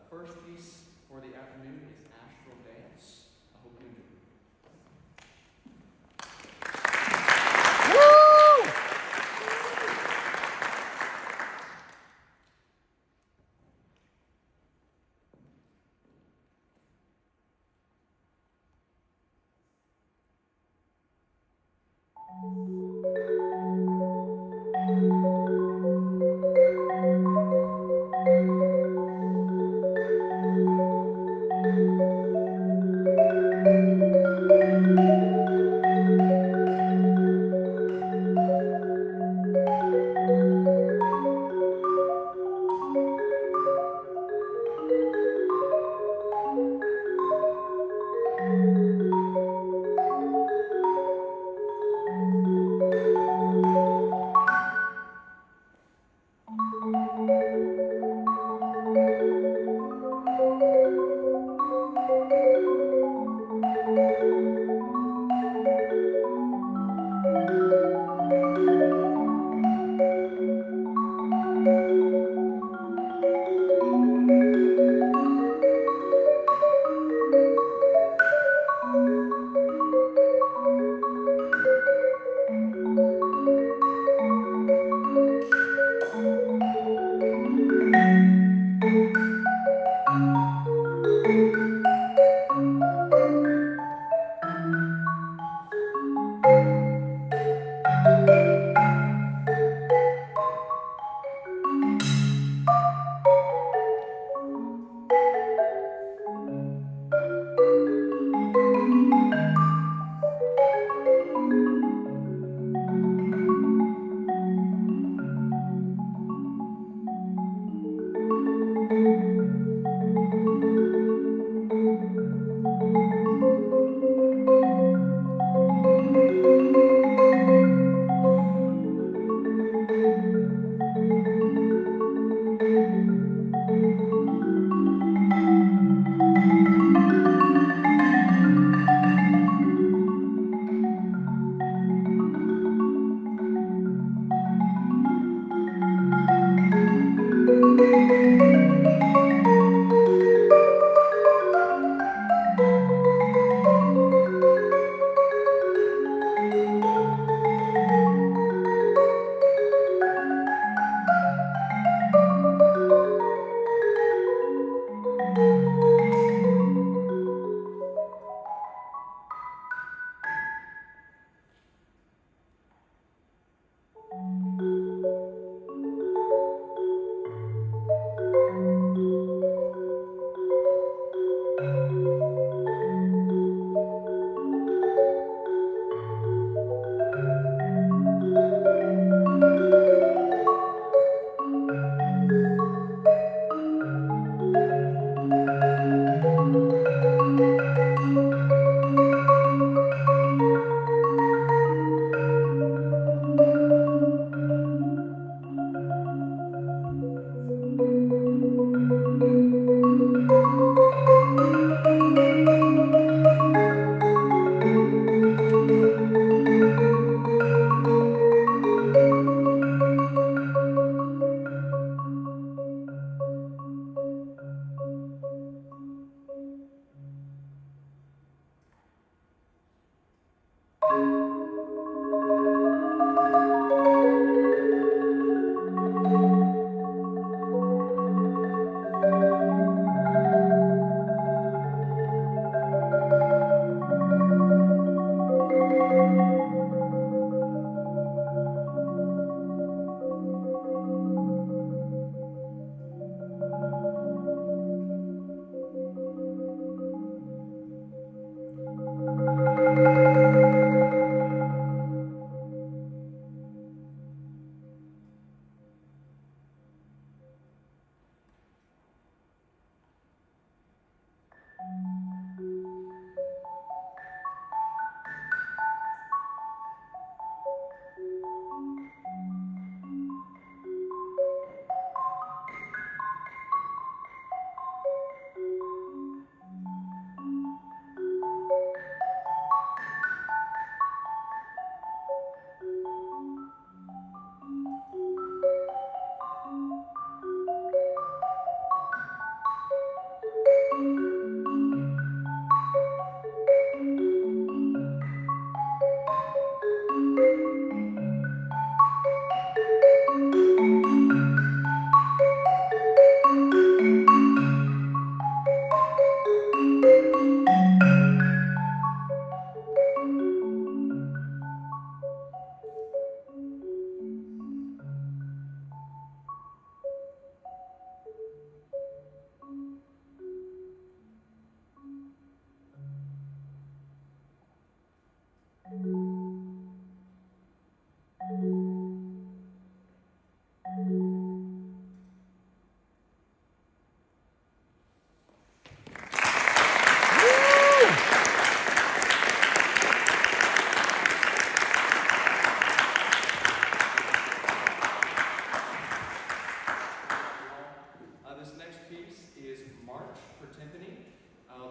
first piece for the afternoon is Astral Dance. I hope you enjoy it.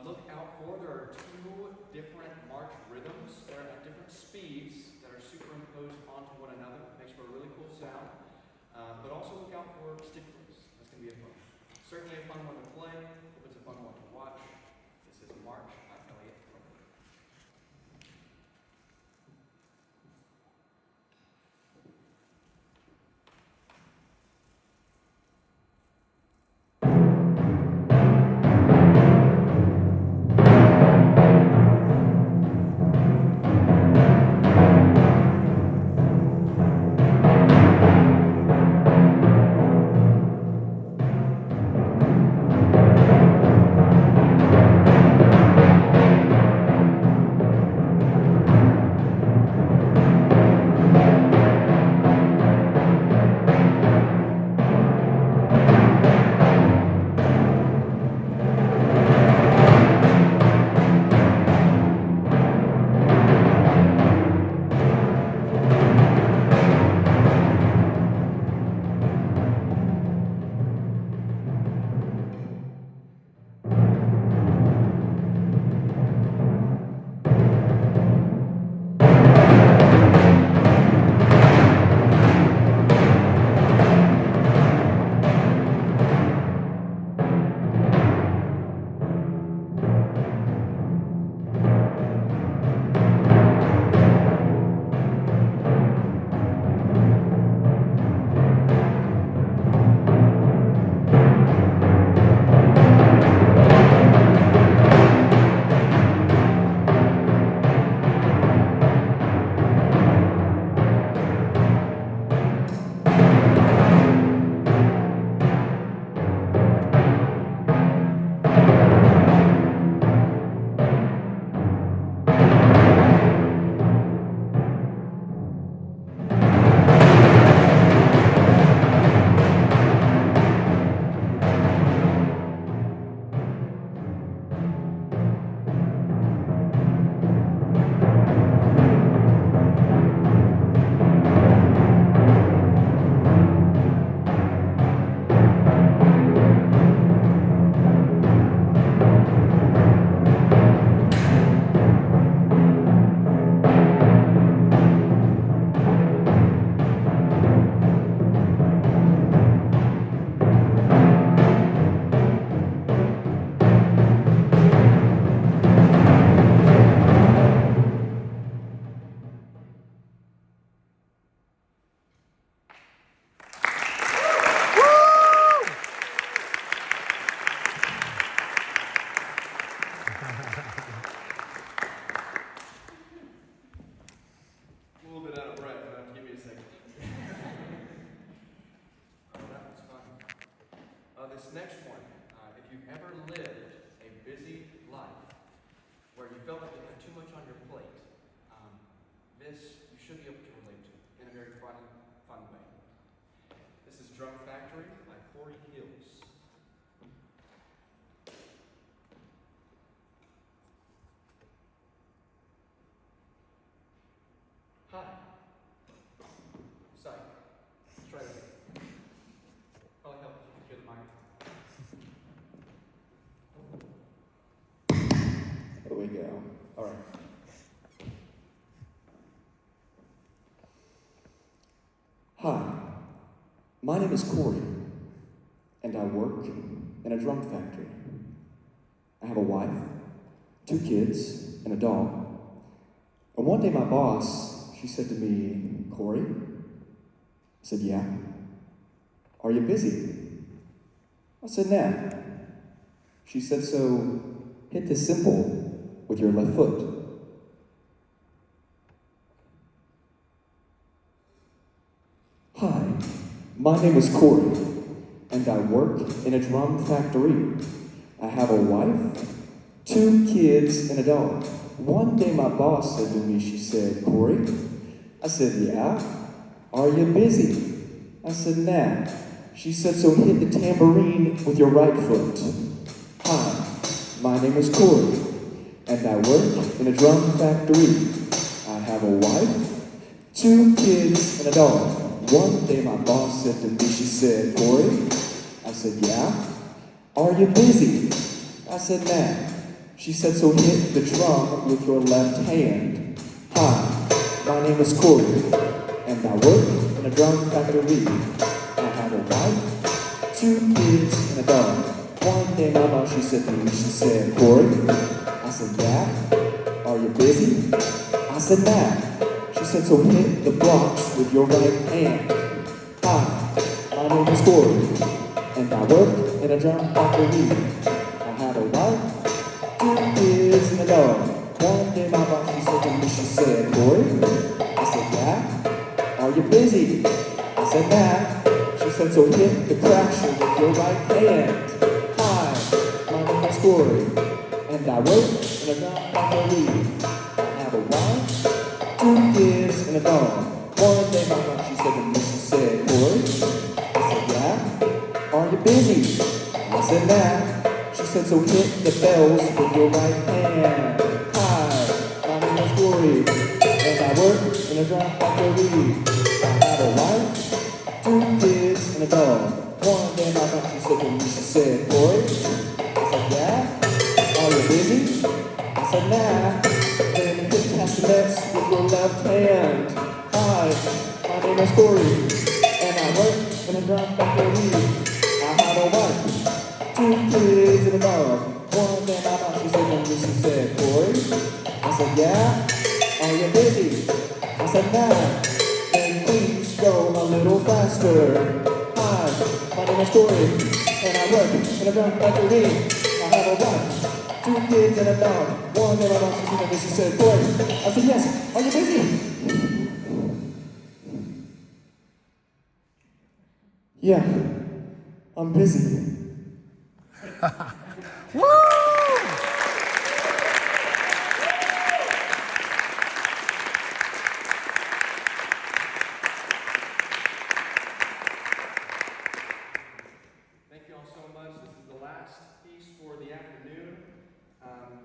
look out for, there are two different march rhythms. They're at different speeds that are superimposed onto one another. Makes for a really cool sound. But also look out for stick flips. That's going to be a fun. Certainly a fun one to play. Hope it's a fun one to watch. This is March by Elliott. This next one, if you've ever lived a busy life where you felt like you had too much on your plate, this you should be able to relate to in a very fun way. This is Drum Factory by Cory. Hi. Psych. Let's try this again. Probably help if you hear the microphone. There we go. All right. Hi. My name is Cory, and I work in a drum factory. I have a wife, 2 kids, and a dog. And one day my boss, she said to me, "Cory?" I said, "Yeah." "Are you busy?" I said, "Nah." She said, "So hit the cymbal with your left foot." Hi, my name is Cory, and I work in a drum factory. I have a wife, 2 kids, and a dog. One day my boss said to me, she said, "Cory?" I said, "Yeah." "Are you busy?" I said, "Nah." She said, "So hit the tambourine with your right foot." Hi, my name is Cory, and I work in a drum factory. I have a wife, 2 kids, and a dog. One day my boss said to me, she said, "Cory?" I said, "Yeah." "Are you busy?" I said, "Nah." She said, so hit the drum with your left hand. Hi, my name is Cory, and I work in a drum factory. I have a wife, 2 kids, and a dog. One day my mom, she said to me, she said, Cory. I said, yeah. Are you busy? I said, nah. She said, so hit the blocks with your right hand. Hi, my name is Cory, and I work in a drum factory. I have a wife, 2 kids, and a dog. One day my boss, she said to me, she said, Cory. I said, yeah. Are you busy? I said, nah. She said, so hit the crasher with your right hand. Hi, my name is Cory, and I work in a drum factory. I have a wife, 2 kids, and a dog. One day my mom, she said to me, she said, Cory. I said, yeah. Are you busy? I said, nah. She said, so hit the bells with your right hand. Hi, my name is Cory, and I work in a drum factory. I have a wife, 2 kids, and a dog. One day my mom, she said to me, she said, Cory. I said, yeah. Are you busy? I said, nah. Then hit past the nets with your left hand. Hi, my name is Cory, and I work in a drum factory. I have a wife, 2 kids, and a dog. One day my mom, she said to me, she said, Cory. I said, yeah. Are you busy? I said, nah. Then please go a little faster. Hi, my name is Cory, and I work in a drum factory. I have a wife, 2 kids, and a dog. One day my mom, she said to me, she said, Cory. I said, yes. Are you busy? Yeah, I'm busy. Woo! Thank you all so much. This is the last piece for the afternoon.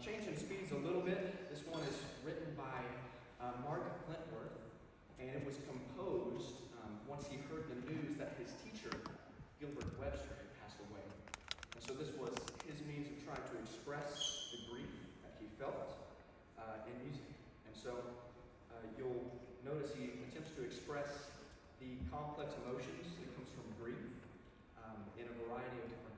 Changing speeds a little bit. This one is written by Mark Glentworth, and it was composed once he heard the news that his teacher, Gilbert had passed away. And so this was his means of trying to express the grief that he felt in music. And so you'll notice he attempts to express the complex emotions that comes from grief in a variety of different